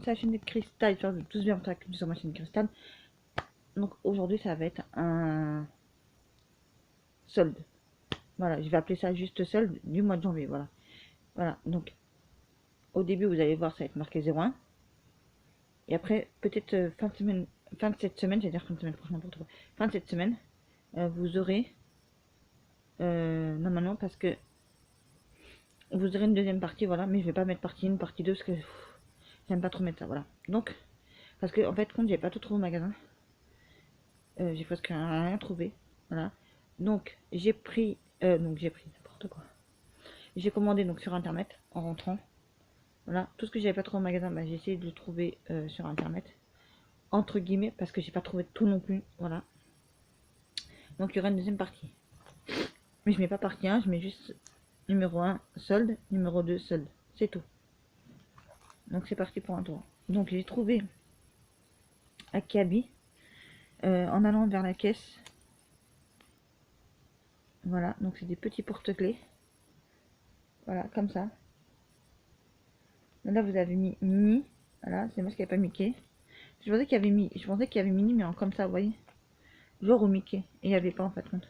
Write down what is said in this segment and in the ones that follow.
sur la chaîne de Cristal, j'espère que vous tous bien sur ma chaîne Cristal. Donc aujourd'hui ça va être un solde. Voilà, je vais appeler ça juste solde du mois de janvier, voilà. Voilà, donc au début vous allez voir ça va être marqué 0,1. Et après peut-être fin de semaine, fin de cette semaine, j'allais dire fin de semaine prochaine pour toi. Fin de cette semaine, vous aurez normalement parce que vous aurez une deuxième partie, voilà, mais je vais pas mettre partie 1, partie 2 parce que j'aime pas trop mettre ça, voilà. Donc, parce que en fait, quand j'ai pas tout trouvé au magasin, j'ai presque rien trouvé, voilà. Donc, j'ai pris n'importe quoi. J'ai commandé donc sur internet en rentrant, voilà. Tout ce que j'avais pas trouvé au magasin, bah, j'ai essayé de le trouver sur internet, entre guillemets, parce que j'ai pas trouvé tout non plus, voilà. Donc, il y aura une deuxième partie. Mais je mets pas partie 1, je mets juste numéro 1 solde, numéro 2 solde, c'est tout. Donc c'est parti pour un tour. Donc j'ai trouvé à Kaby en allant vers la caisse. Voilà, donc c'est des petits porte-clés. Voilà, comme ça. Là vous avez mis Mini. Voilà, c'est moi qui n'avais pas Mickey. Je pensais qu'il y avait Mini, mais en comme ça, vous voyez. Genre au Mickey. Et il n'y avait pas en fait compte.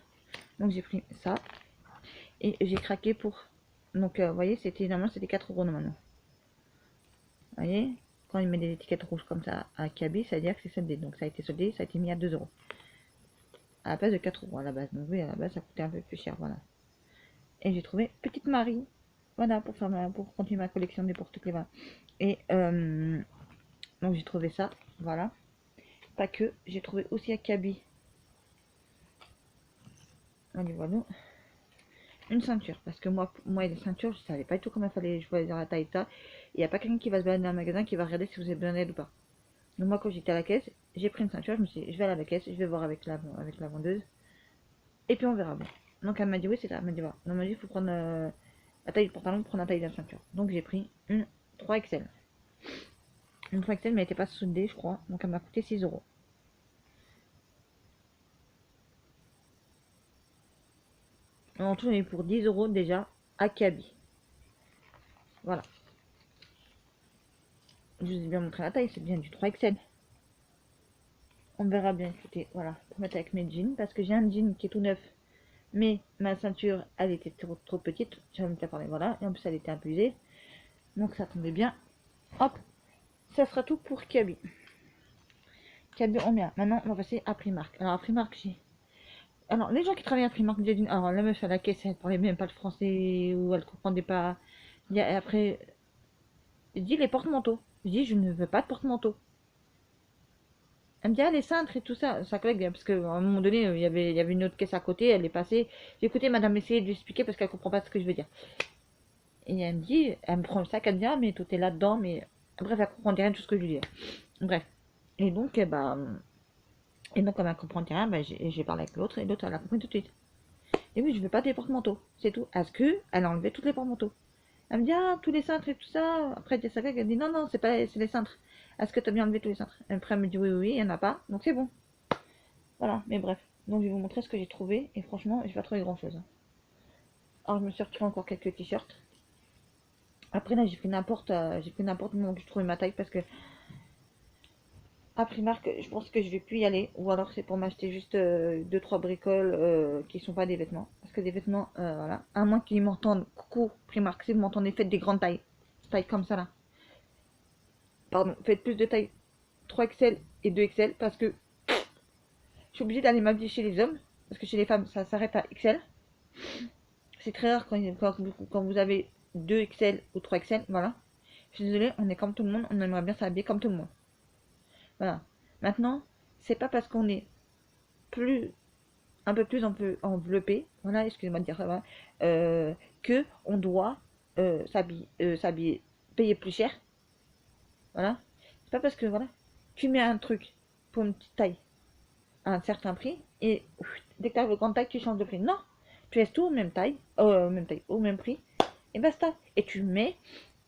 Donc j'ai pris ça. Et j'ai craqué pour. Donc vous voyez, normalement c'était 4 € normalement. Vous voyez, quand il met des étiquettes rouges comme ça à Kaby, ça veut dire que c'est soldé. Donc ça a été soldé, ça a été mis à 2 € à la place de 4 € à la base. Donc oui, à la base ça coûtait un peu plus cher, voilà. Et j'ai trouvé Petite Marie, voilà, pour continuer ma collection des porte-clés, voilà. Et donc j'ai trouvé ça, voilà. Pas que, j'ai trouvé aussi à Kaby, allez voilà, une ceinture, parce que moi les ceintures, je savais pas du tout comment il fallait choisir la taille de ça. Il n'y a pas quelqu'un qui va se balader dans le magasin qui va regarder si vous avez besoin d'aide ou pas. Donc moi quand j'étais à la caisse, j'ai pris une ceinture, je me suis dit, je vais aller à la caisse, je vais voir avec la vendeuse, et puis on verra bien. Donc elle m'a dit oui c'est ça, elle m'a dit voilà. Elle m'a dit il faut prendre la taille du pantalon pour prendre la taille de la ceinture. Donc j'ai pris une 3XL. Une 3XL mais elle n'était pas soudée je crois, donc elle m'a coûté 6 €. En tout, on est pour 10 € déjà à Kaby. Voilà. Je vous ai bien montré la taille, c'est bien du 3XL. On verra bien, écoutez, voilà, pour mettre avec mes jeans, parce que j'ai un jean qui est tout neuf, mais ma ceinture, elle était trop petite, j'avais même pas parlé, voilà, et en plus elle était un peu usée, donc ça tombait bien. Hop, ça sera tout pour Kaby. Kaby, on vient. Maintenant, on va passer à Primark. Alors, à Primark, j'ai... Alors, les gens qui travaillent à Primark, j'ai dit, alors la meuf à la caisse, elle parlait même pas le français, ou elle comprenait pas. Et après, je dis les porte-manteaux. Je dis, je ne veux pas de porte-manteau. Elle me dit, ah, les cintres et tout ça. Sa collègue, parce qu'à un moment donné, il y avait une autre caisse à côté, elle est passée. J'ai écouté madame essayer de lui expliquer parce qu'elle comprend pas ce que je veux dire. Et elle me dit, elle me prend le sac, elle me dit, ah, mais tout est là-dedans, mais bref, elle comprend rien de tout ce que je lui dis. Bref. Et donc, bah, comme elle comprend rien, bah, j'ai parlé avec l'autre et l'autre, elle a compris tout de suite. Et oui, je veux pas des porte-manteaux, c'est tout. Est-ce que elle a enlevé tous les porte-manteaux? Elle me dit, ah, tous les cintres et tout ça. Après, il y a sa collègue, elle dit, non, non, c'est pas, c'est les cintres. Est-ce que tu as bien enlevé tous les cintres? Après, elle me dit, oui, oui, oui, il n'y en a pas, donc c'est bon. Voilà, mais bref. Donc, je vais vous montrer ce que j'ai trouvé, et franchement, j'ai pas trouvé grand-chose. Alors, je me suis retrouvé encore quelques t-shirts. Après, là, j'ai pris n'importe du moment que j'ai trouvé ma taille, parce que à Primark, je pense que je vais plus y aller, ou alors c'est pour m'acheter juste 2-3 bricoles qui sont pas des vêtements. Parce que des vêtements, voilà. À moins qu'ils m'entendent, coucou Primark, si vous m'entendez, faites des grandes tailles. Taille comme ça là. Pardon, faites plus de taille 3XL et 2XL parce que je suis obligée d'aller m'habiller chez les hommes. Parce que chez les femmes, ça s'arrête à XL. C'est très rare quand vous avez 2XL ou 3XL, voilà. Je suis désolée, on est comme tout le monde, on aimerait bien s'habiller comme tout le monde. Voilà. Maintenant, c'est pas parce qu'on est un peu plus enveloppé, voilà, excusez-moi de dire ça, voilà, que on doit s'habiller, payer plus cher. Voilà. C'est pas parce que voilà, tu mets un truc pour une petite taille à un certain prix et dès que tu as une grande taille, tu changes de prix. Non, tu laisses tout même taille, au même prix et basta. Et tu mets,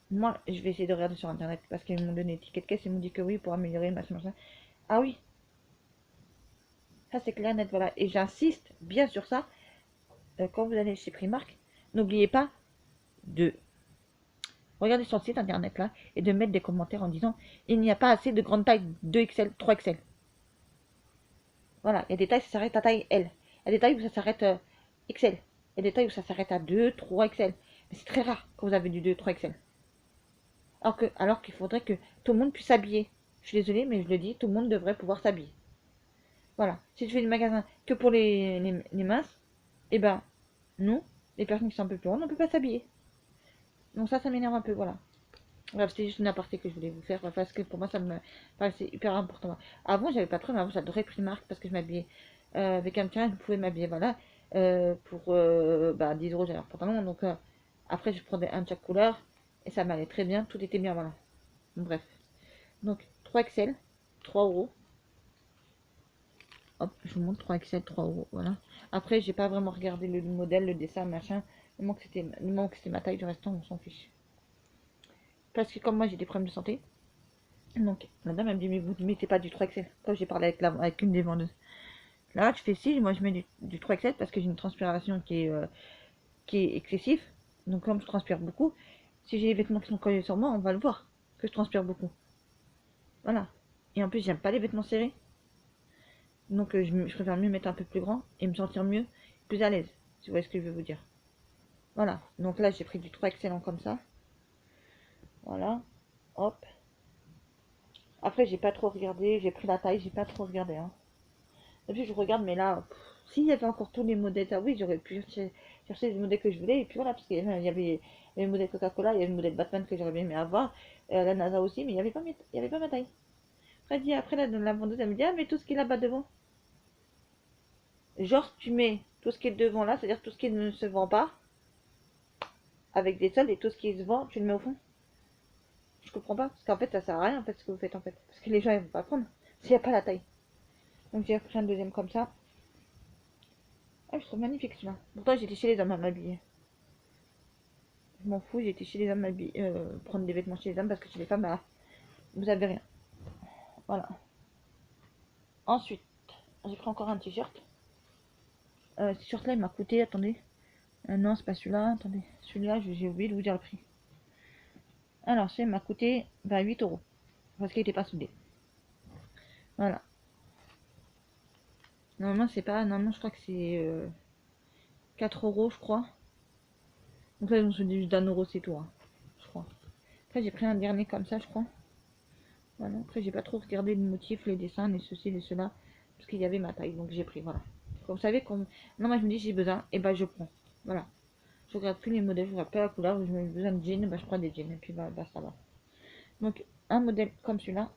moi je vais essayer de regarder sur internet parce qu'ils m'ont donné étiquette caisse, ils m'ont dit que oui pour améliorer machin machin. Ah oui, ça c'est clair net, voilà. Et j'insiste bien sur ça. Quand vous allez chez Primark, n'oubliez pas de regarder sur le site internet là et de mettre des commentaires en disant il n'y a pas assez de grande taille 2XL, 3XL. Voilà, il y a des tailles ça s'arrête à taille L. Il y a des tailles où ça s'arrête XL. Il y a des tailles où ça s'arrête à 2, 3XL. Mais c'est très rare que vous avez du 2, 3XL. Alors qu'il faudrait que tout le monde puisse s'habiller. Je suis désolée, mais je le dis, tout le monde devrait pouvoir s'habiller. Voilà. Si tu fais du magasin que pour les minces, eh ben, nous, les personnes qui sont un peu plus grandes, on ne peut pas s'habiller. Donc ça m'énerve un peu, voilà. Bref, c'était juste une aparté que je voulais vous faire, parce que pour moi, ça me paraissait hyper important. Avant, j'avais pas trop, mais avant, j'adorais Primark parce que je m'habillais avec un tien, je pouvais m'habiller, voilà. Pour 10 euros, j'avais un pantalon, donc après, je prenais un de chaque couleur, et ça m'allait très bien, tout était bien, voilà. Bref. Donc, 3XL, 3 euros. Hop, je vous montre 3XL, 3 euros, voilà. Après, j'ai pas vraiment regardé le modèle, le dessin, machin. Le moment que c'était ma taille, du restant, on s'en fiche. Parce que comme moi, j'ai des problèmes de santé, donc la dame, elle me dit, mais vous ne mettez pas du 3XL. Quand j'ai parlé avec une des vendeuses. Là, tu fais si, moi je mets du 3XL parce que j'ai une transpiration qui est excessive. Donc comme je transpire beaucoup, si j'ai les vêtements qui sont collés sur moi, on va le voir que je transpire beaucoup. Voilà. Et en plus, j'aime pas les vêtements serrés. Donc je préfère mieux mettre un peu plus grand et me sentir mieux, plus à l'aise. Si vous voyez ce que je veux vous dire. Voilà. Donc là, j'ai pris du 3XL en comme ça. Voilà. Hop. Après, j'ai pas trop regardé. J'ai pris la taille, j'ai pas trop regardé. Hein. Et puis je regarde, mais là, s'il y avait encore tous les modèles, ah oui, j'aurais pu chercher les modèles que je voulais. Et puis voilà, parce qu'il y avait le modèle Coca-Cola, il y avait le modèle Batman que j'aurais bien aimé avoir, la NASA aussi, mais il y avait pas ma taille. Après la vendeuse, elle me dit, ah, mais tout ce qui est là-bas devant. Genre, tu mets tout ce qui est devant là, c'est-à-dire tout ce qui ne se vend pas, avec des soldes, et tout ce qui se vend, tu le mets au fond. Je comprends pas, parce qu'en fait, ça sert à rien, en fait, ce que vous faites, en fait. Parce que les gens, ils vont pas prendre, s'il n'y a pas la taille. Donc j'ai pris un deuxième comme ça. Ah, je trouve magnifique celui-là. Pourtant, j'étais chez les hommes à m'habiller. Je m'en fous, j'ai été chez les hommes prendre des vêtements chez les hommes parce que chez les femmes, bah, vous avez rien. Voilà. Ensuite, j'ai pris encore un t-shirt. Ce t-shirt là, il m'a coûté, attendez. Non, c'est pas celui-là, attendez. Celui-là, j'ai oublié de vous dire le prix. Alors, celui-là, il m'a coûté 8 euros. Parce qu'il était pas soudé. Voilà. Normalement, c'est pas. Normalement, je crois que c'est 4 euros, je crois. Donc là, ils ont soudé juste d'1 euro, c'est tout, hein, je crois. Après, j'ai pris un dernier comme ça, je crois. Voilà. Après, j'ai pas trop regardé le motif, les dessins, les ceci, les cela. Parce qu'il y avait ma taille, donc j'ai pris, voilà. Comme vous savez, quand non, moi je me dis j'ai besoin, et bah je prends. Voilà. Je regarde plus les modèles, je regarde pas la couleur, j'ai besoin de jeans, bah je prends des jeans, et puis bah ça va. Donc, un modèle comme celui-là.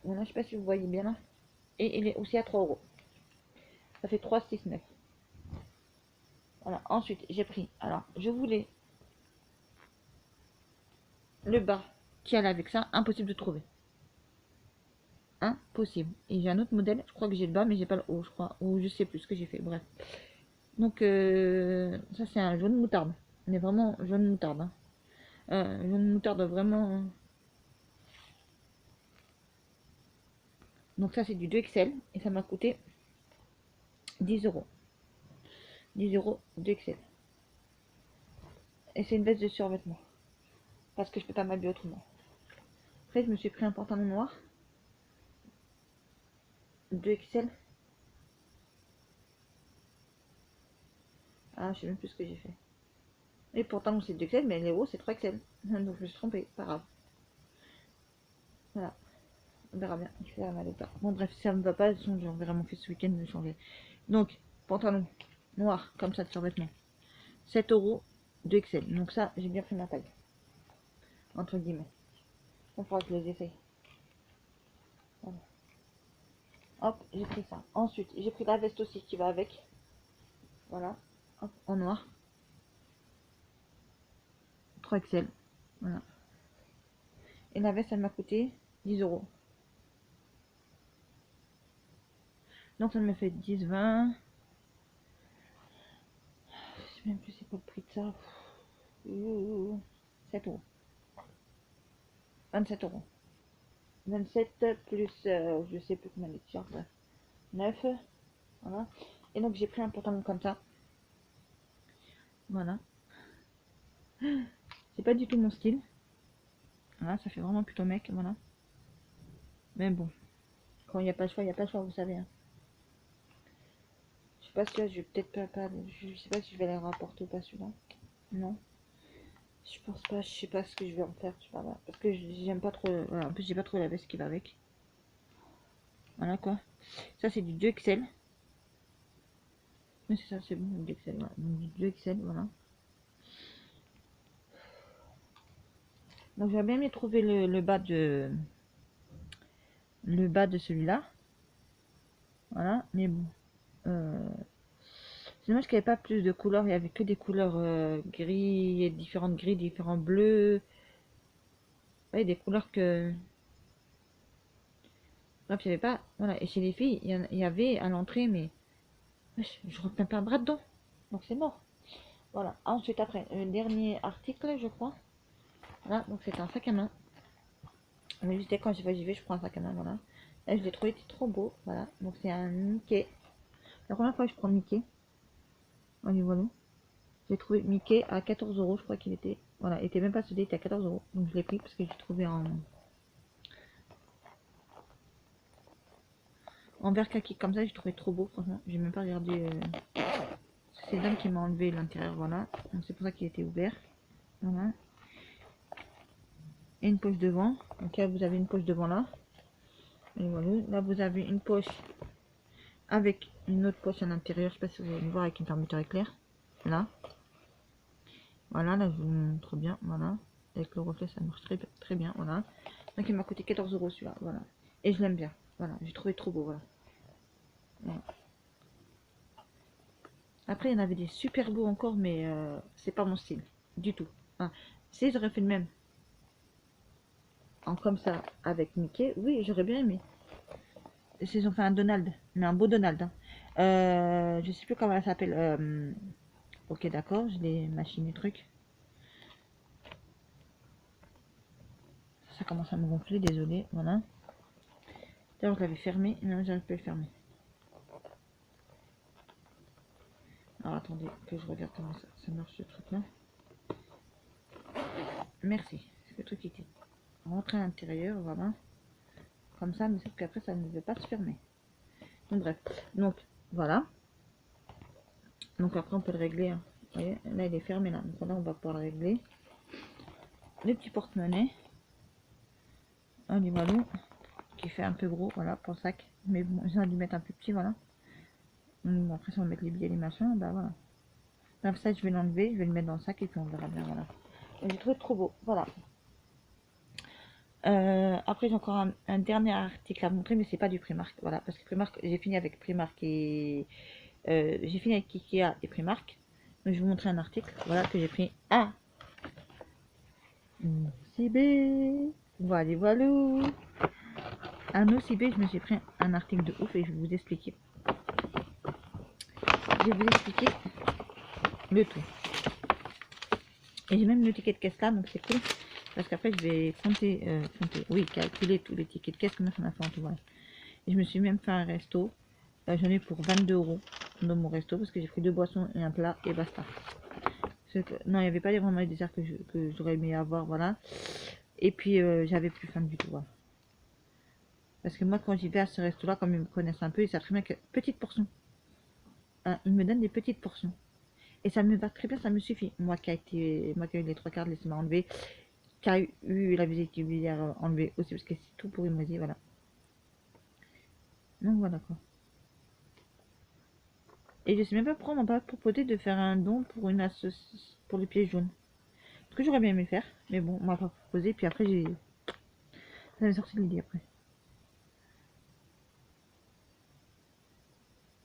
Voilà, je sais pas si vous voyez bien là. Et il est aussi à 3 euros. Ça fait 3,69. Voilà. Ensuite, j'ai pris. Alors, je voulais le bas qui allait avec ça. Impossible de trouver. Impossible. Et j'ai un autre modèle. Je crois que j'ai le bas, mais j'ai pas le haut, je crois. Ou je sais plus ce que j'ai fait. Bref. Donc, ça, c'est un jaune moutarde. On est vraiment jaune moutarde. Hein. Jaune moutarde vraiment. Donc, ça, c'est du 2XL. Et ça m'a coûté 10 euros. 10 euros 2XL. Et c'est une veste de survêtement. Parce que je peux pas m'habiller autrement. Après, je me suis pris un pantalon noir. 2XL. Ah, je sais même plus ce que j'ai fait. Et pourtant, c'est 2XL, mais les hauts, c'est 3XL. Donc, je me suis trompée. Pas grave. Voilà. On verra bien. Je fais mal ou pas. Bon, bref, si ça me va pas, j'ai vraiment fait ce week-end de changer. Donc, pantalon noir, comme ça, de survêtement. 7 euros 2XL. Donc, ça, j'ai bien pris ma taille. Entre guillemets. Il faudra que je les essaye. Voilà. Hop, j'ai pris ça. Ensuite, j'ai pris la veste aussi qui va avec. Voilà. Hop, en noir. 3XL. Voilà. Et la veste, elle m'a coûté 10 euros. Donc, ça me fait 10, 20. Je sais même plus c'est quoi le prix de ça. 7 euros. 27 euros. 27 plus, je sais plus combien de t-shirts. 9. Voilà. Et donc, j'ai pris un pantalon comme ça. Voilà. C'est pas du tout mon style. Voilà, ça fait vraiment plutôt mec, voilà. Mais bon, quand il n'y a pas le choix, il n'y a pas le choix, vous savez. Hein. Je sais pas si là, je vais peut-être pas, je sais pas si je vais les rapporter ou pas celui-là. Non. Je pense pas, je sais pas ce que je vais en faire, tu vois, là. Parce que j'aime pas trop, voilà, en plus j'ai pas trop la veste qui va avec. Voilà quoi. Ça c'est du 2XL. Mais c'est ça, c'est bon, du 2XL, voilà. Donc du 2XL, voilà. Donc j'aurais bien aimé trouver le bas de celui-là. Voilà, mais bon. C'est dommage qu'il n'y avait pas plus de couleurs, il y avait que des couleurs gris, différentes gris, différents bleus. Ouais, des couleurs que. Bref, il n'y avait pas. Voilà, et chez les filles, il y avait à l'entrée, mais je retiens pas un bras dedans. Donc c'est mort. Voilà, ensuite après, le dernier article, je crois. Voilà, donc c'est un sac à main. Mais juste quand j'y vais, je prends un sac à main, voilà. Là, je l'ai trouvé, c'est trop beau, voilà. Donc c'est un Mickey. La première fois que je prends Mickey. Allez, voilà. J'ai trouvé Mickey à 14 euros, je crois qu'il était. Voilà, il était même pas soudé, il était à 14 euros. Donc je l'ai pris parce que j'ai trouvé en vert kaki comme ça, j'ai trouvé trop beau, franchement. J'ai même pas regardé. C'est Dame qui m'a enlevé l'intérieur, voilà. Donc c'est pour ça qu'il était ouvert. Voilà. Et une poche devant. Donc là, vous avez une poche devant là. Et voilà. Là, vous avez une poche avec une autre poche à l'intérieur. Je sais pas si vous allez me voir avec une fermeture éclair. Là. Voilà, là, je vous montre bien. Voilà. Avec le reflet, ça marche très, très bien. Voilà. Donc il m'a coûté 14 euros celui-là. Voilà. Et je l'aime bien. Voilà. J'ai trouvé trop beau. Voilà. Voilà. Après, il y en avait des super beaux encore, mais c'est pas mon style. Du tout. Enfin, si j'aurais fait le même en comme ça avec Mickey, oui, j'aurais bien aimé. Ils ont fait un Donald, mais un beau Donald. Hein. Je sais plus comment elle s'appelle. Ok, d'accord, je l'ai machiné truc. Ça commence à me gonfler, désolé. Voilà. D'ailleurs, je l'avais fermé, mais j'arrive pas à le fermer. Alors attendez, que je regarde comment ça marche ce truc là. Merci. Le truc était rentré à l'intérieur, voilà. Comme ça, mais sauf qu'après ça ne veut pas se fermer. Donc bref. Donc voilà. Donc après on peut le régler. Hein. Vous voyez, là il est fermé là. Donc là on va pouvoir le régler. Le petit porte-monnaie. Un limalou qui fait un peu gros, voilà, pour le sac. Mais bon, j'ai dû mettre un peu petit, voilà. Donc, après si on va mettre les billets, les machins, bah voilà. Donc ça je vais l'enlever, je vais le mettre dans le sac et puis on verra bien, voilà. J'ai trouvé trop beau, voilà. Après j'ai encore un dernier article à montrer, mais c'est pas du Primark, voilà, parce que Primark, j'ai fini avec Primark et j'ai fini avec Ikea et Primark. Donc je vais vous montrer un article, voilà, que j'ai pris à OCB. Voilà, voilà. Un OCB, je me suis pris un article de ouf et je vais vous expliquer. Je vais vous expliquer le tout. Et j'ai même le ticket de caisse là, donc c'est cool. Parce qu'après, je vais calculer tous les tickets de caisse, comment ça m'a fait en tout. Voilà. Et je me suis même fait un resto. J'en ai pour 22 euros dans mon resto parce que j'ai pris 2 boissons et un plat et basta. Non, il n'y avait pas vraiment les desserts que j'aurais aimé avoir, voilà. Et puis, j'avais plus faim du tout, voilà. Parce que moi, quand j'y vais à ce resto-là, comme ils me connaissent un peu, ils savent très bien que petite portion. Hein, ils me donnent des petites portions. Et ça me va très bien, ça me suffit. Moi qui ai eu les 3 quarts de l'estomac enlevé, qui a eu la visite biliaire enlevée aussi, parce que c'est tout pourri moisi, voilà. Donc voilà quoi. Et je sais même pas pourquoi on m'a pas proposé de faire un don pour une association pour les pieds jaunes. Ce que j'aurais bien aimé faire, mais bon, on m'a pas proposé, puis après j'ai. Ça m'est sorti de l'idée après.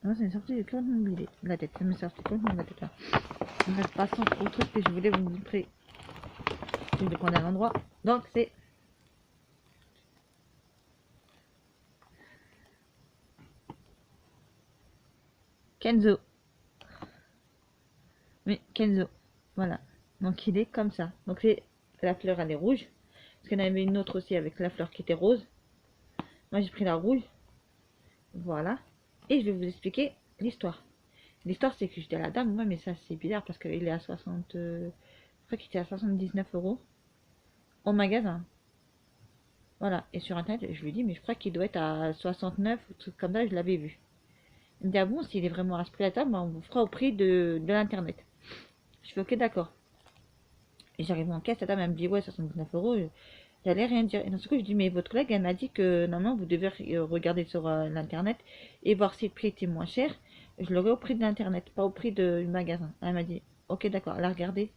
Non, ça m'est sorti complètement de la tête, ça m'est sorti complètement de la tête là. Bref, passons au truc que je voulais vous montrer. Je vais prendre un endroit. Donc c'est Kenzo. Oui, Kenzo. Voilà. Donc il est comme ça. Donc c'est la fleur elle est rouge. Parce qu'il y en avait une autre aussi avec la fleur qui était rose. Moi j'ai pris la rouge. Voilà. Et je vais vous expliquer l'histoire. L'histoire c'est que j'étais à la dame, moi mais ça c'est bizarre parce qu'il est à 60 crois qu'il était à 79 € au magasin. Voilà, et sur internet, je lui dis, mais je crois qu'il doit être à 69 ou truc comme ça, je l'avais vu. Il me dit, ah bon, s'il est vraiment à ce prix-là, on vous fera au prix de l'internet. Je fais, ok, d'accord. Et j'arrive en caisse, la dame, elle me dit, ouais, 79 €. J'allais rien dire. Et dans ce coup, je dis, mais votre collègue, elle m'a dit que normalement, vous devez regarder sur l'internet et voir si le prix était moins cher. Je l'aurais au prix de l'internet, pas au prix du magasin. Elle m'a dit, ok, d'accord, elle a regardé.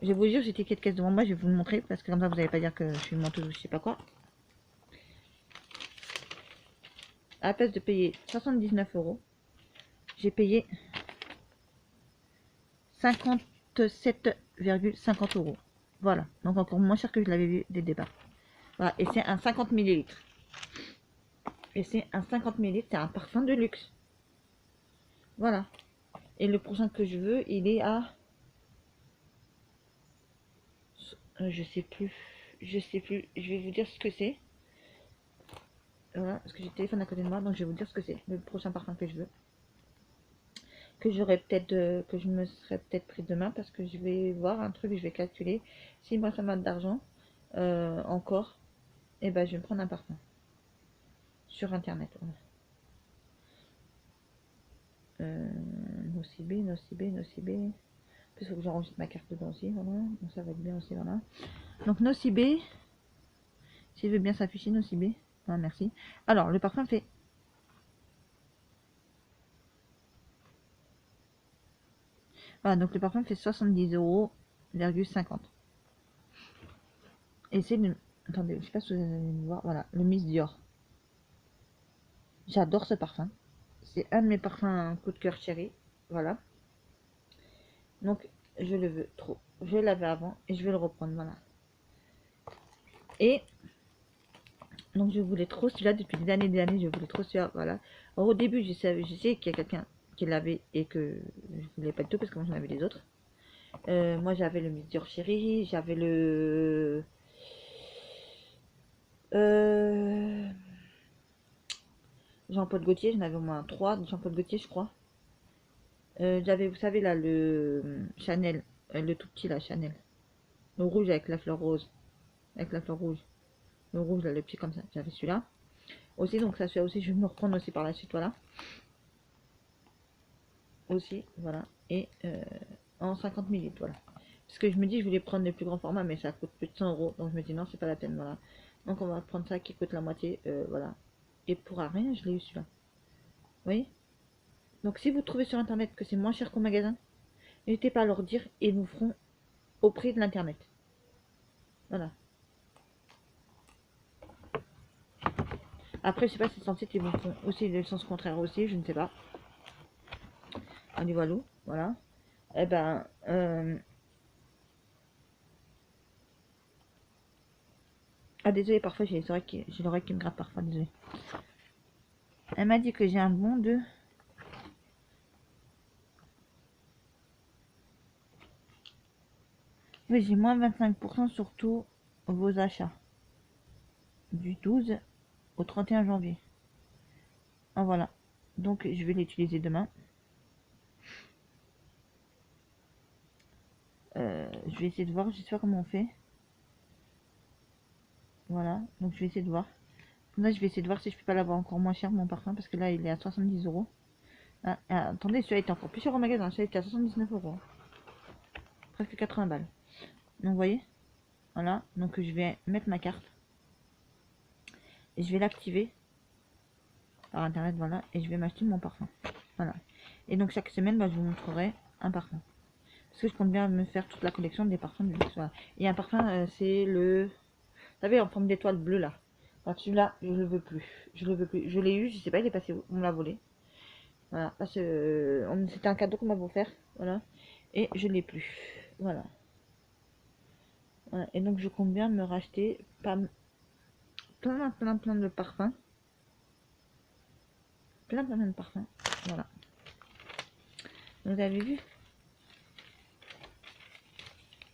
Je vais vous dire, j'ai ticket de caisse devant moi, je vais vous le montrer parce que comme ça, vous n'allez pas dire que je suis une menteuse ou je sais pas quoi. À la place de payer 79 €, j'ai payé 57,50 €. Voilà, donc encore moins cher que je l'avais vu dès le départ. Voilà, et c'est un 50 millilitres. Et c'est un 50 millilitres, c'est un parfum de luxe. Voilà. Et le prochain que je veux, il est à... je sais plus. Je sais plus. Je vais vous dire ce que c'est. Voilà, parce que j'ai le téléphone à côté de moi, donc je vais vous dire ce que c'est. Le prochain parfum que je veux. Que j'aurais peut-être... que je me serais peut-être pris demain, parce que je vais voir un truc, je vais calculer. Si moi ça m'a d'argent, encore, et ben je vais me prendre un parfum. Sur internet, voilà. Nocibé, Nocibé, Nocibé. En plus, il faut que j'enregistre ma carte dedans aussi, voilà. Donc ça va être bien aussi, voilà. Donc Nocibé, s'il veut bien s'afficher, Nocibé. Ah, merci. Alors, le parfum fait... Voilà, donc le parfum fait 70,50 €. Et c'est le... Attendez, je sais pas si vous allez me voir. Voilà, le Miss Dior. J'adore ce parfum. C'est un de mes parfums coup de cœur chéri. Voilà. Donc, je le veux trop. Je l'avais avant et je vais le reprendre, voilà. Et donc, je voulais trop celui-là depuis des années, je voulais trop celui-là, voilà. Alors, au début, je sais qu'il y a quelqu'un qui l'avait et que je voulais pas du tout parce que moi j'en avais les autres. Moi, j'avais le Miss Dior chéri, j'avais le... Jean-Paul Gaultier, j'en avais au moins 3 de Jean-Paul Gaultier, je crois. J'avais, vous savez, là, le Chanel, le tout petit, là, Chanel. Le rouge avec la fleur rose. Avec la fleur rouge. Le rouge, là, le petit comme ça. J'avais celui-là. Aussi, donc ça, celui-là aussi, je vais me reprendre aussi par la suite, voilà. Aussi, voilà. Et en 50 millilitres, voilà. Parce que je me dis, je voulais prendre le plus grand format, mais ça coûte plus de 100 €. Donc je me dis, non, c'est pas la peine, voilà. Donc on va prendre ça qui coûte la moitié, voilà. Et pour rien, je l'ai eu celui-là. Vous voyez? Donc si vous trouvez sur internet que c'est moins cher qu'au magasin, n'hésitez pas à leur dire et ils nous feront au prix de l'internet. Voilà. Après, je sais pas si c'est site ils vont font aussi le sens contraire aussi, je ne sais pas. Allez, voilà. Voilà. Eh ben, ah désolé, parfois j'ai l'oreille qui me gratte parfois, désolé. Elle m'a dit que j'ai un bon de... Oui, j'ai moins 25% sur tous vos achats. Du 12 au 31 janvier. Ah voilà. Donc je vais l'utiliser demain. Je vais essayer de voir, je sais pas comment on fait. Voilà, donc je vais essayer de voir. Là, je vais essayer de voir si je peux pas l'avoir encore moins cher mon parfum parce que là il est à 70 €. Ah, attendez, celui-là était encore plus cher au magasin, celui-là était à 79 €. Presque 80 balles. Donc vous voyez, voilà, donc je vais mettre ma carte et je vais l'activer par internet, voilà, et je vais m'acheter mon parfum. Voilà. Et donc chaque semaine, bah, je vous montrerai un parfum. Parce que je compte bien me faire toute la collection des parfums de luxe. Voilà. Et un parfum, c'est le... Vous savez, en forme d'étoile bleue là. Enfin, celui-là, je le veux plus. Je le veux plus. Je l'ai eu, je sais pas, il est passé où. On me l'a volé. Voilà. Parce que c'était un cadeau qu'on m'a offert. Voilà. Et je l'ai plus. Voilà. Voilà. Et donc je compte bien me racheter plein de parfums. Plein de parfums. Voilà. Vous avez vu?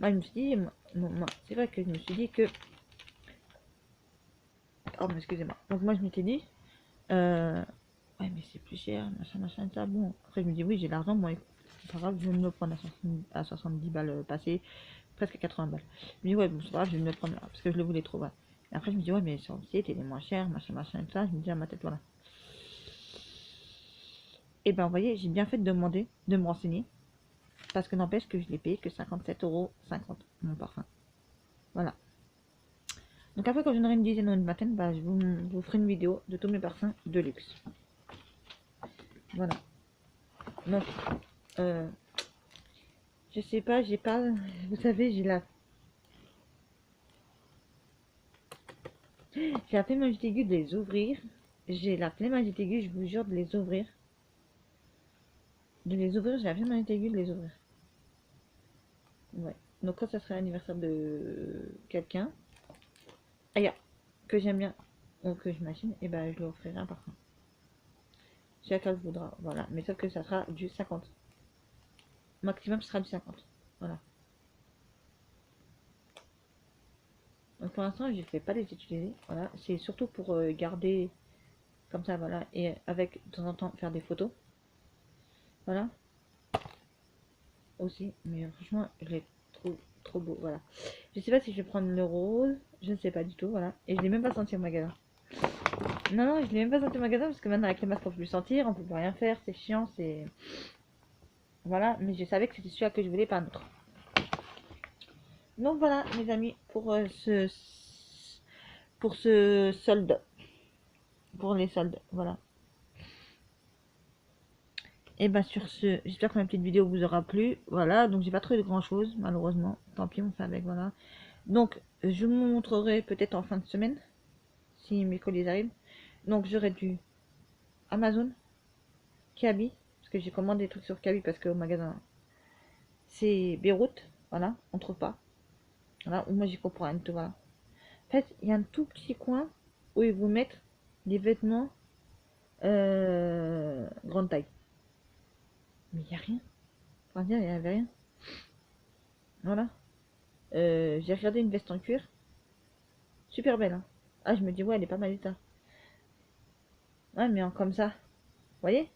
Moi, je me suis dit, c'est vrai que je me suis dit que... Oh, mais excusez-moi. Donc moi, je m'étais dit, ouais, mais c'est plus cher, machin, ça. Bon, après, je me dis, oui, j'ai l'argent, moi, c'est pas grave, je vais me le prendre à 70 balles passées, presque 80 balles. Je me dis, ouais, bon, c'est pas grave, je vais me le prendre là, parce que je le voulais trop, ouais. Et après, je me dis, ouais, mais sur le site, il est moins cher, machin, et tout ça. Je me dis à ma tête, voilà. Et ben, vous voyez, j'ai bien fait de demander, de me renseigner, parce que n'empêche que je l'ai payé que 57,50 € mon parfum. Voilà. Donc après, quand j'en aurai une dizaine ou une vingtaine, bah, je vous ferai une vidéo de tous mes parfums de luxe. Voilà. Donc, je sais pas, j'ai pas... Vous savez, j'ai la flemme aiguë de les ouvrir. J'ai la flemme aiguë, je vous jure, de les ouvrir. J'ai la flemme aiguë de les ouvrir. Ouais. Donc quand ça serait l'anniversaire de quelqu'un, aïe, que j'aime bien, ou que je machine, et ben je lui offrirai un parfum. Chacun le voudra, voilà. Mais sauf que ça sera du 50. Maximum, ce sera du 50. Voilà. Donc pour l'instant, je ne vais pas les utiliser. Voilà. C'est surtout pour garder comme ça, voilà. Et avec, de temps en temps, faire des photos. Voilà. Aussi. Mais franchement, je les trouve trop beau. Voilà. Je sais pas si je vais prendre le rose. Je ne sais pas du tout. Voilà. Et je l'ai même pas senti au magasin. Non, non, je l'ai même pas senti au magasin parce que maintenant avec les masques on peut plus sentir, on peut plus rien faire, c'est chiant, c'est... Voilà, mais je savais que c'était celui-là que je voulais, pas un autre. Donc voilà, mes amis, pour ce solde. Pour les soldes, voilà. Et bah sur ce, j'espère que ma petite vidéo vous aura plu. Voilà, donc j'ai pas trouvé de grand chose, malheureusement. Tant pis, on fait avec, voilà. Donc, je vous montrerai peut-être en fin de semaine, si mes colis arrivent. Donc j'aurai du Amazon, Kaby, parce que j'ai commandé des trucs sur Kaby parce qu'au magasin c'est Beyrouth, voilà, on trouve pas. Voilà, moi j'y comprends rien du tout, voilà. En fait, il y a un tout petit coin où ils vous mettent des vêtements grande taille. Mais il n'y a rien. Enfin, dire, il n'y avait rien. Voilà. J'ai regardé une veste en cuir. Super belle, hein. Ah, je me dis, ouais, elle est pas mal d'état. Ouais, mais en comme ça. Vous voyez?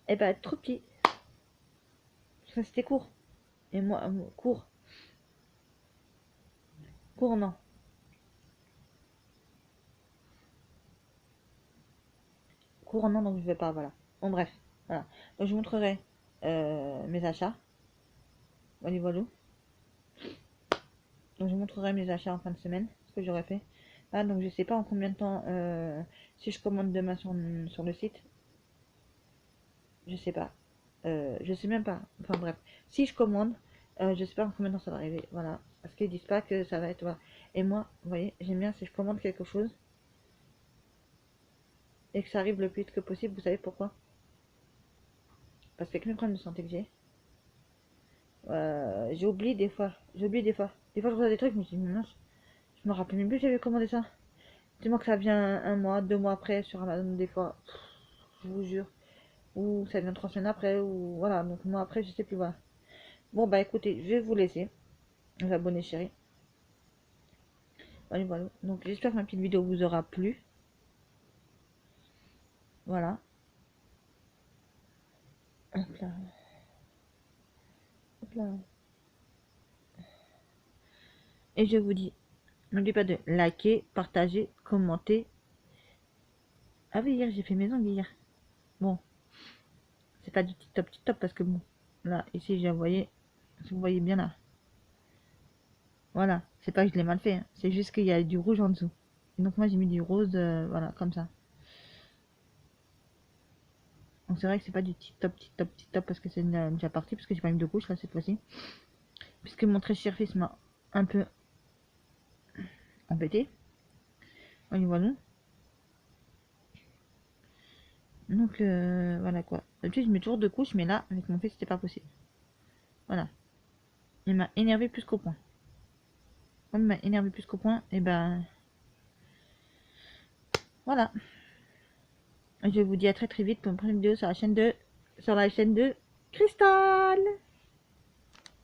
Eh ben, trop petit. Ça, c'était court. Et moi, court. Court, non. Court, non, donc je vais pas, voilà. Bon, bref. Voilà. Donc, je vous montrerai mes achats. Voilà, voilà. Donc, je vous montrerai mes achats en fin de semaine. Ce que j'aurais fait. Ah, donc, je sais pas en combien de temps, si je commande demain sur le site. Je sais pas. Je sais même pas. Enfin, bref. Si je commande, je sais pas en combien de temps ça va arriver. Voilà. Parce qu'ils disent pas que ça va être. Voilà. Et moi, vous voyez, j'aime bien si je commande quelque chose et que ça arrive le plus vite que possible. Vous savez pourquoi? Parce qu'avec mes problèmes de santé que j'ai, j'oublie des fois. J'oublie des fois. Des fois, je regarde des trucs, je me dis, mais mince, je me rappelle même plus que j'avais commandé ça. Dis-moi que ça vient un mois, 2 mois après sur Amazon, des fois. Pff, je vous jure. Ou ça vient 3 semaines après, ou voilà. Donc, moi, après, je sais plus, voilà. Bon, bah écoutez, je vais vous laisser. Vous abonner, chérie. Voilà, voilà. Donc, j'espère que ma petite vidéo vous aura plu. Voilà. Hop là. Hop là. Et je vous dis, n'oubliez pas de liker, partager, commenter. Ah oui, hier, j'ai fait mes ongles hier. Bon, c'est pas du tip top parce que bon, là, ici, j'ai envoyé, si vous voyez bien là. Voilà, c'est pas que je l'ai mal fait, hein. C'est juste qu'il y a du rouge en dessous. Et donc moi, j'ai mis du rose, voilà, comme ça. Donc c'est vrai que c'est pas du tip top parce que c'est déjà parti, parce que j'ai pas mis de couche là cette fois-ci. Puisque mon très cher fils m'a un peu embêté. Voilà, voilà. Donc voilà quoi. D'habitude je mets toujours 2 couches, mais là avec mon fils c'était pas possible. Voilà. Il m'a énervé plus qu'au point. Comme il m'a énervé plus qu'au point, et ben voilà. Je vous dis à très très vite pour une prochaine vidéo sur la chaîne de Cristal.